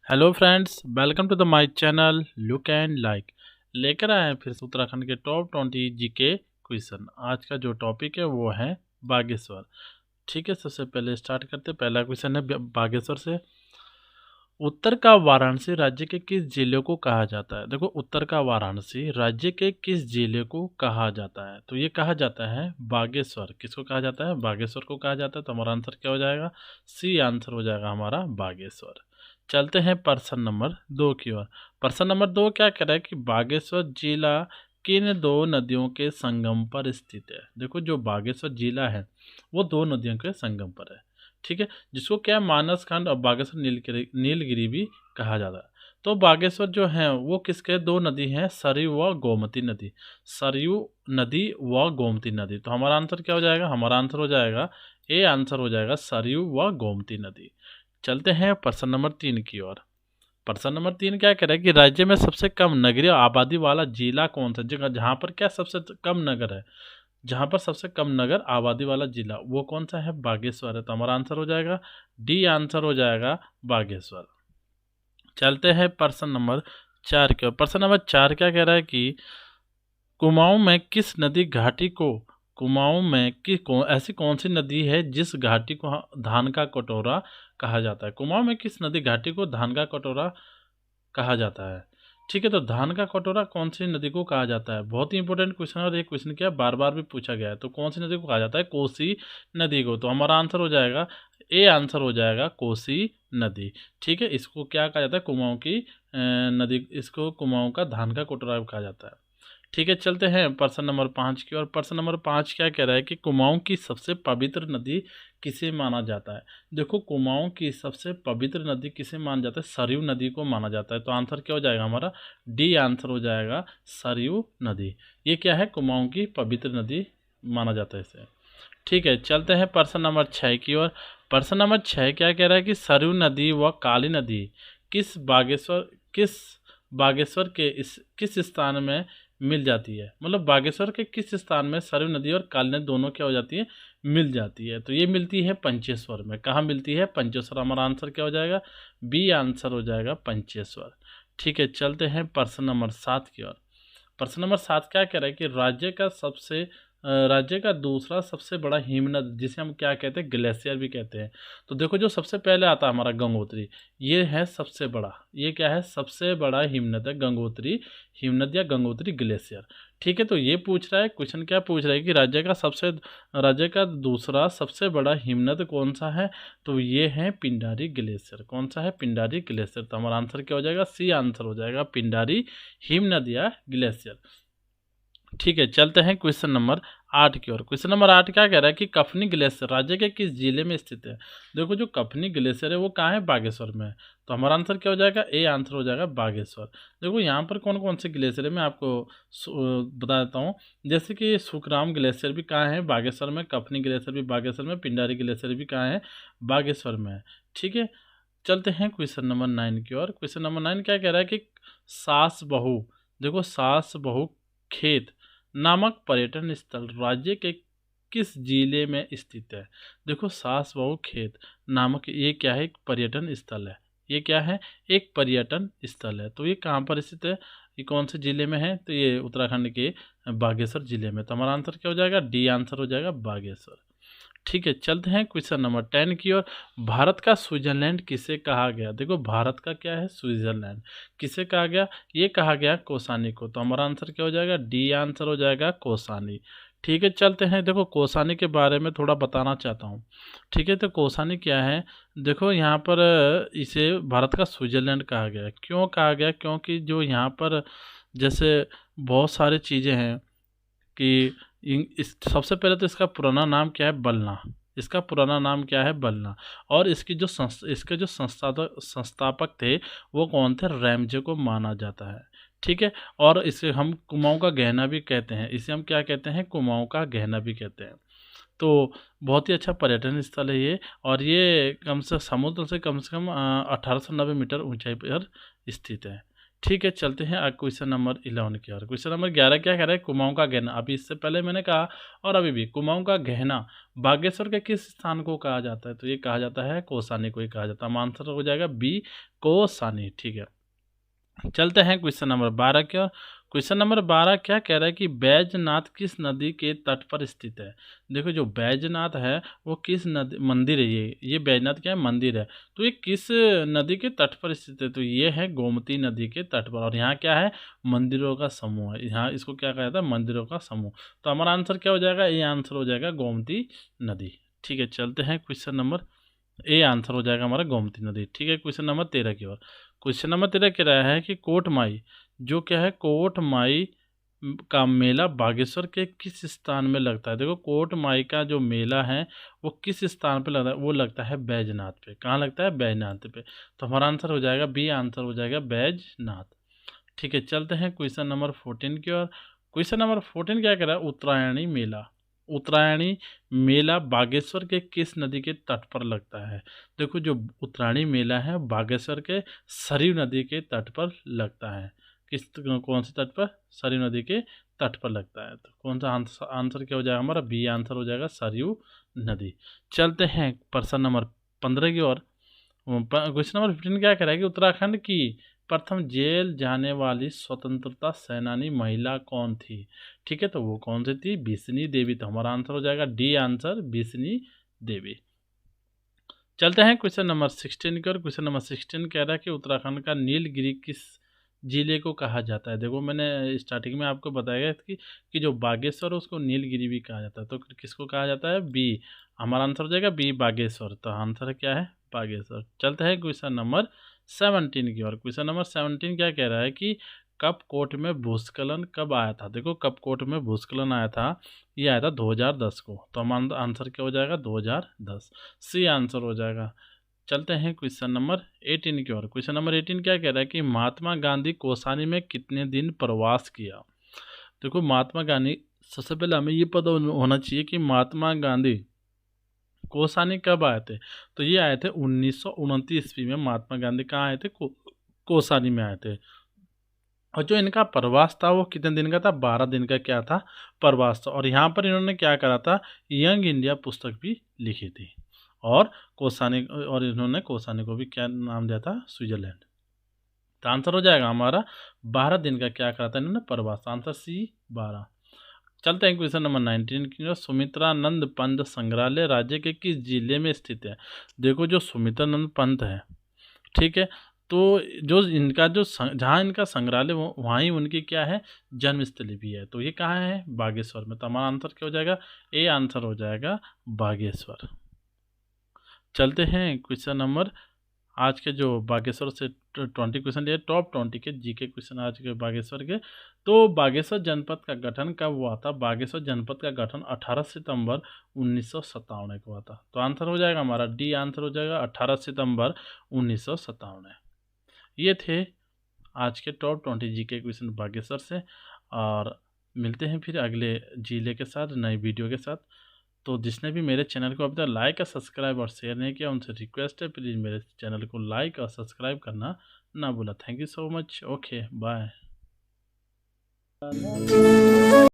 Hello friends, welcome to the my channel look and like. लेकर आए हैं फिर से उत्तराखंड के टॉप 20 जीके क्वेश्चन। आज का जो टॉपिक है वो है बागेश्वर। ठीक है, सबसे पहले स्टार्ट करते हैं। पहला क्वेश्चन है बागेश्वर से। उत्तर का वाराणसी राज्य के किस जिले को कहा जाता है? देखो, उत्तर का वाराणसी राज्य के किस जिले को कहा जाता है? तो ये कहा जाता है बागेश्वर। किसको कहा जाता है? बागेश्वर को कहा जाता है। तो हमारा आंसर क्या हो जाएगा? सी आंसर हो जाएगा हमारा बागेश्वर। चलते हैं प्रश्न नंबर 2 की ओर। प्रश्न नंबर 2 क्या कह रहा है कि बागेश्वर जिला किन दो नदियों के संगम पर स्थित है? देखो, जो बागेश्वर जिला है वो दो नदियों के संगम पर है। ठीक है, जिसको क्या मानसखंड और बागेश्वर नीलगिरी भी कहा जाता है। तो बागेश्वर जो है वो किसके दो नदी हैं? सरयू व गोमती नदी। सरयू नदी व गोमती नदी। तो हमारा आंसर क्या हो जाएगा? हमारा आंसर हो जाएगा ए आंसर हो जाएगा सरयू व गोमती नदी। चलते हैं प्रश्न नंबर 3 की ओर। प्रश्न नंबर 3 क्या कह रहा है कि राज्य में सबसे कम नगरीय आबादी वाला जिला कौन सा? जगह जहाँ पर क्या सबसे कम नगर है, जहाँ पर सबसे कम नगर आबादी वाला जिला वो कौन सा है? बागेश्वर है। तो हमारा आंसर हो जाएगा डी आंसर हो जाएगा बागेश्वर। चलते हैं प्रश्न नंबर 4 की ओर। प्रश्न नंबर 4 क्या कह रहा है कि कुमाऊं में किस नदी घाटी को कुमाऊं में ऐसी कौन सी नदी है जिस घाटी को धान का कटोरा कहा जाता है? कुमाऊं में किस नदी घाटी को धान का कटोरा कहा जाता है? ठीक है, तो धान का कटोरा कौन सी नदी को कहा जाता है? बहुत ही इंपॉर्टेंट क्वेश्चन है और ये क्वेश्चन क्या बार बार भी पूछा गया है। तो कौन सी नदी को कहा जाता है? कोसी नदी को। तो हमारा आंसर हो जाएगा ए आंसर हो जाएगा कोसी नदी। ठीक है, इसको क्या कहा जाता है? कुमाऊं की नदी, इसको कुमाऊं का धान का कटोरा कहा जाता है। ठीक है, चलते हैं प्रश्न नंबर 5 की ओर। प्रश्न नंबर 5 क्या कह रहा है कि कुमाऊं की सबसे पवित्र नदी किसे माना जाता है? देखो, कुमाऊं की सबसे पवित्र नदी किसे माना जाता है? सरयू नदी को माना जाता है। तो आंसर क्या हो जाएगा हमारा? डी आंसर हो जाएगा सरयू नदी। ये क्या है? कुमाऊं की पवित्र नदी माना जाता है इसे। ठीक है, चलते हैं प्रश्न नंबर 6 की ओर। प्रश्न नंबर 6 क्या कह रहा है कि सरयू नदी व काली नदी किस बागेश्वर के इस किस स्थान में मिल जाती है? मतलब बागेश्वर के किस स्थान में सरयू नदी और काली नदी दोनों क्या हो जाती है? मिल जाती है। तो ये मिलती है पंचेश्वर में। कहाँ मिलती है? पंचेश्वर। हमारा आंसर क्या हो जाएगा? बी आंसर हो जाएगा पंचेश्वर। ठीक है, चलते हैं प्रश्न नंबर 7 की ओर। प्रश्न नंबर 7 क्या कह रहा है कि राज्य का दूसरा सबसे बड़ा हिमनद जिसे हम क्या कहते हैं? ग्लेशियर भी कहते हैं। तो देखो, जो सबसे पहले आता है हमारा गंगोत्री, ये है सबसे बड़ा। ये क्या है? सबसे बड़ा हिमनद है गंगोत्री हिमनद या गंगोत्री ग्लेशियर। ठीक है, तो ये पूछ रहा है क्वेश्चन, क्या पूछ रहा है कि राज्य का दूसरा सबसे बड़ा हिमनद कौन सा है? तो ये है पिंडारी ग्लेशियर। कौन सा है? पिंडारी ग्लेशियर। तो हमारा आंसर क्या हो जाएगा? सी आंसर हो जाएगा पिंडारी हिमनद या ग्लेशियर। ठीक है, चलते हैं क्वेश्चन नंबर 8 की ओर। क्वेश्चन नंबर 8 क्या कह रहा है कि कफनी ग्लेशियर राज्य के किस जिले में स्थित है? देखो, जो कफनी ग्लेशियर है वो कहाँ है? बागेश्वर में है। तो हमारा आंसर क्या हो जाएगा? ए आंसर हो जाएगा बागेश्वर। देखो, यहाँ पर कौन कौन से ग्लेशियर है मैं आपको बता देता हूँ। जैसे कि सुखराम ग्लेशियर भी कहाँ है? बागेश्वर में। कफनी ग्लेशियर भी बागेश्वर में। पिंडारी ग्लेशियर भी कहाँ है? बागेश्वर में है। ठीक है, चलते हैं क्वेश्चन नंबर 9 की ओर। क्वेश्चन नंबर 9 क्या कह रहा है कि सास बहू देखो, सास बहू खेत नामक पर्यटन स्थल राज्य के किस जिले में स्थित है? देखो, सास बहू खेत नामक ये क्या है? एक पर्यटन स्थल है। ये क्या है? एक पर्यटन स्थल है। तो ये कहाँ पर स्थित है? ये कौन से जिले में है? तो ये उत्तराखंड के बागेश्वर जिले में। तो हमारा आंसर क्या हो जाएगा? डी आंसर हो जाएगा बागेश्वर। ठीक है, चलते हैं क्वेश्चन नंबर 10 की ओर। भारत का स्विट्जरलैंड किसे कहा गया? देखो, भारत का क्या है? स्विट्जरलैंड। किसे कहा गया? ये कहा गया कौसानी को। तो हमारा आंसर क्या हो जाएगा? डी आंसर हो जाएगा कौसानी। ठीक है, चलते हैं। देखो, कौसानी के बारे में थोड़ा बताना चाहता हूँ। ठीक है, तो कौसानी क्या है? देखो, यहाँ पर इसे भारत का स्विट्जरलैंड कहा गया। क्यों कहा गया? क्योंकि जो यहाँ पर जैसे बहुत सारी चीज़ें हैं कि इस सबसे पहले तो इसका पुराना नाम क्या है? बलना। इसका पुराना नाम क्या है? बलना। और इसके जो संस्थापक थे वो कौन थे? रैमजे को माना जाता है। ठीक है, और इसे हम कुमाऊं का गहना भी कहते हैं। इसे हम क्या कहते हैं? कुमाऊं का गहना भी कहते हैं। तो बहुत ही अच्छा पर्यटन स्थल है ये। और ये कम से कम 1890 मीटर ऊंचाई पर स्थित है। ठीक है, चलते हैं क्वेश्चन नंबर 11 की ओर। क्वेश्चन नंबर 11 क्या कह रहा है, कुमाऊं का गहना। अभी इससे पहले मैंने कहा और अभी भी, कुमाऊं का गहना बागेश्वर के किस स्थान को कहा जाता है? तो ये कहा जाता है कौसानी को ही कहा जाता है। आंसर हो जाएगा बी, कौसानी। ठीक है, चलते हैं क्वेश्चन नंबर 12 की ओर। क्वेश्चन नंबर 12 क्या कह रहा है कि बैजनाथ किस नदी के तट पर स्थित है? देखो, जो बैजनाथ है वो किस नदी, मंदिर है ये बैजनाथ क्या है, मंदिर है। तो ये किस नदी के तट पर स्थित है? तो ये है गोमती नदी के तट पर। और यहाँ क्या है, मंदिरों का समूह है। यहाँ इसको क्या कहा जाता है, मंदिरों का समूह। तो हमारा आंसर क्या हो जाएगा, ये आंसर हो जाएगा गोमती नदी। ठीक है, चलते हैं क्वेश्चन नंबर, ए आंसर हो जाएगा हमारा गोमती नदी। ठीक है, क्वेश्चन नंबर 13 की ओर। क्वेश्चन नंबर 13 कह रहा है कि कोट माई, जो क्या है, कोट माई का मेला बागेश्वर के किस स्थान में लगता है? देखो, कोट माई का जो मेला है वो किस स्थान पे लगता है? वो लगता है बैजनाथ पे। कहाँ लगता है, बैजनाथ पे। तो हमारा आंसर हो जाएगा बी, आंसर हो जाएगा बैजनाथ। ठीक है, चलते हैं क्वेश्चन नंबर 14 की ओर। क्वेश्चन नंबर 14 क्या कह रहा है, उत्तरायणी मेला। उत्तरायणी मेला बागेश्वर के किस नदी के तट पर लगता है? देखो, जो उत्तरायणी मेला है बागेश्वर के सरयू नदी के तट पर लगता है। कौन से तट पर? सरयू नदी के तट पर लगता है। तो कौन सा आंसर क्या हो जाएगा हमारा, बी आंसर हो जाएगा सरयू नदी। चलते हैं प्रश्न नंबर 15 की ओर। क्वेश्चन नंबर 15 क्या कह रहा है कि उत्तराखंड की प्रथम जेल जाने वाली स्वतंत्रता सेनानी महिला कौन थी? ठीक है, तो वो कौन सी थी, बिस्नी देवी। तो हमारा आंसर हो जाएगा डी आंसर, बिस्नी देवी। चलते हैं क्वेश्चन नंबर 16 की ओर। क्वेश्चन नंबर 16 कह रहा है कि उत्तराखंड का नीलगिरी किस जिले को कहा जाता है? देखो, मैंने स्टार्टिंग में आपको बताया कि जो बागेश्वर है उसको नीलगिरी भी कहा जाता है। तो किसको कहा जाता है, बी। हमारा आंसर हो जाएगा बी, बागेश्वर। तो आंसर क्या है, बागेश्वर। चलते हैं क्वेश्चन नंबर 17 की ओर। क्वेश्चन नंबर 17 क्या कह रहा है कि कपकोट में भूस्खलन कब आया था? देखो, कपकोट में भूस्खलन आया था, ये आया था 2010 को। तो हम आंसर क्या हो जाएगा, 2010, सी आंसर हो जाएगा। चलते हैं क्वेश्चन नंबर 18 की ओर। क्वेश्चन नंबर 18 क्या कह रहा है कि महात्मा गांधी कौसानी में कितने दिन प्रवास किया? देखो, महात्मा गांधी, सबसे पहले हमें ये पता होना चाहिए कि महात्मा गांधी कौसानी कब आए थे। तो ये आए थे 1929 ईस्वी में। महात्मा गांधी कहाँ आए थे, कौसानी में आए थे। और जो इनका प्रवास था वो कितने दिन का था, 12 दिन का क्या था, प्रवास था। और यहाँ पर इन्होंने क्या करा था, यंग इंडिया पुस्तक भी लिखी थी। और कौसानी, और इन्होंने कौसानी को भी क्या नाम दिया था, स्विट्जरलैंड। तो आंसर हो जाएगा हमारा 12 दिन का क्या करा था इन्होंने, प्रवास। Answer C, 12। चलते हैं क्वेश्चन नंबर 19 की ओर। सुमित्रानंद पंत संग्रहालय राज्य के किस जिले में स्थित है? देखो, जो सुमित्रानंद पंत है, ठीक है, तो जो इनका जो जहाँ इनका संग्रहालय वहाँ ही उनकी क्या है, जन्मस्थली भी है। तो ये कहाँ है, बागेश्वर में। तो हमारा आंसर क्या हो जाएगा, ए आंसर हो जाएगा बागेश्वर। चलते हैं क्वेश्चन नंबर, आज के जो बागेश्वर से 20 क्वेश्चन लिए, टॉप 20 के जीके क्वेश्चन आज के बागेश्वर के। तो बागेश्वर जनपद का गठन कब हुआ था? बागेश्वर जनपद का गठन 18 सितंबर 1957 को हुआ था। तो आंसर हो जाएगा हमारा डी, आंसर हो जाएगा 18 सितंबर 1957। ये थे आज के टॉप 20 जीके क्वेश्चन बागेश्वर से। और मिलते हैं फिर अगले जिले के साथ, नई वीडियो के साथ। तो जिसने भी मेरे चैनल को अभी तक लाइक और सब्सक्राइब और शेयर नहीं किया, उनसे रिक्वेस्ट है, प्लीज़ मेरे चैनल को लाइक और सब्सक्राइब करना ना भूला। Thank you so much. Okay, bye.